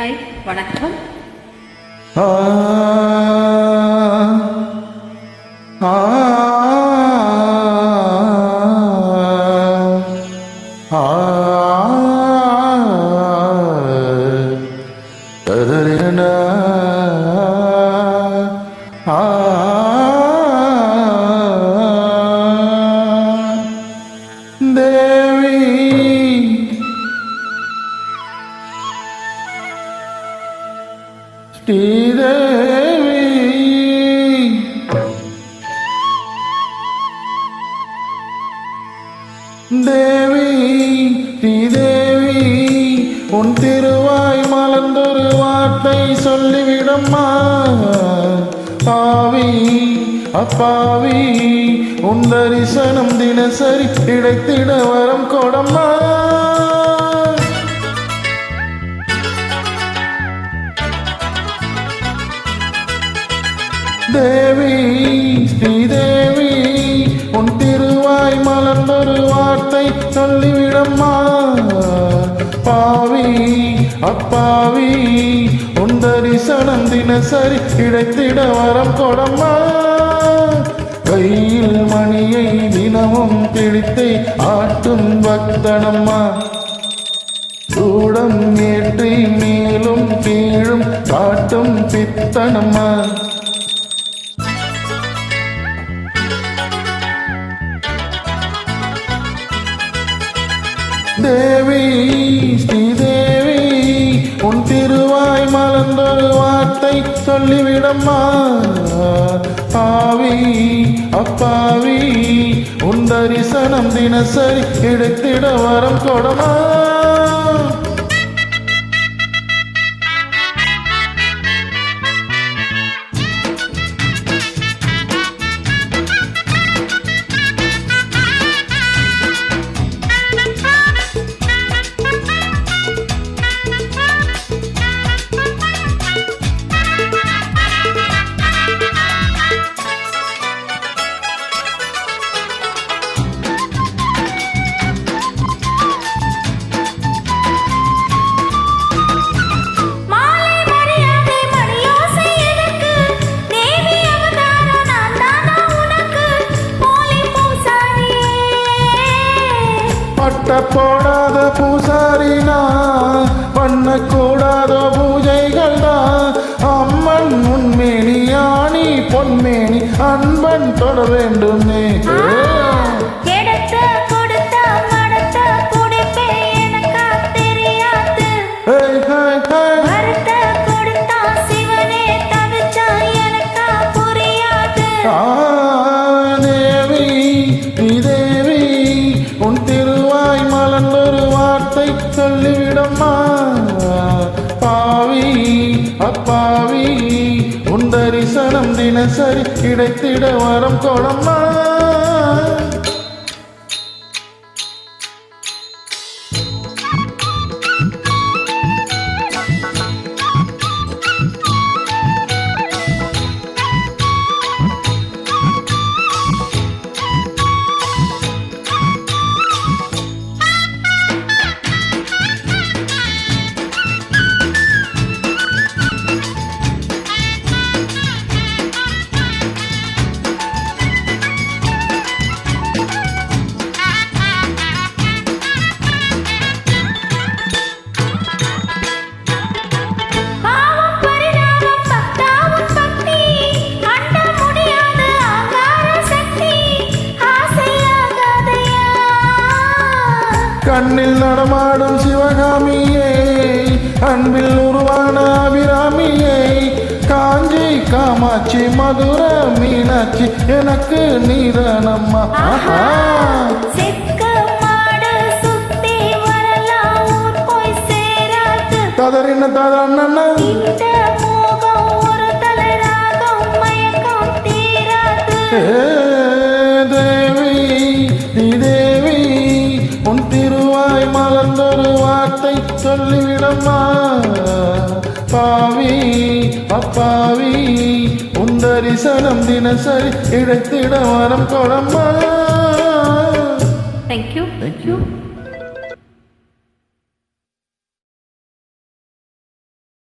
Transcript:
Hi, வணக்கம். ஸ்ரீதேவி தேவி ஸ்ரீதேவி உன் திருவாய் மலர்ந்தொரு வார்த்தை சொல்லிவிடம்மா. பாவி அப்பாவி உன் தரிசனம் தினசரி கிடைத்திட வரம் கொடம்மா. தேவி ஸ்ரீதேவி உன் திருவாய் மலர்ந்தொரு வார்த்தை சொல்லிவிடம்மா. பாவி அப்பாவி உன் தரிசனம் தினசரி கிடைத்திட வரம் கொடம்மா. கையில் மணியை தினமும் பிடித்து ஆட்டும் பக்தனம்மா. சூடம் ஏற்றி மேலும் கீழும் காட்டும் பித்தனம்மா. தேவி ஸ்ரீதேவி உன் திருவாய் மலர்ந்தொரு வார்த்தை சொல்லிவிடம்மா. பாவி அப்பாவி உன் தரிசனம் தினசரி கிடைத்திட வரம் கொடமா. போடாத பூசாரினா பண்ணக்கூடாத பூஜைகள் தான். அம்மன் உன்மேனி யானி பொன்மேனி அன்பன் தொட வேண்டும். சொல்லிவிடம்மா. பாவி அப்பாவி உன் தரிசனம் தினசரி கிடைத்திட வரம் கொடம்மா. கண்ணில் நடமாடும் சிவகாமியே அன்பில் உருவான அபிராமியே காஞ்சி காமாட்சி மதுர மீனாட்சி எனக்கு நீதானம்மா. ததறின ததண்ணா தேவி ஸ்ரீதேவி உன் திருவாய் மலர்ந்தொரு வார்த்தை சொல்லிவிடம்மா. பாவி அப்பாவி உன் தரிசனம் தினசரி கிடைத்திட வரம் கொடம்மா. Thank you.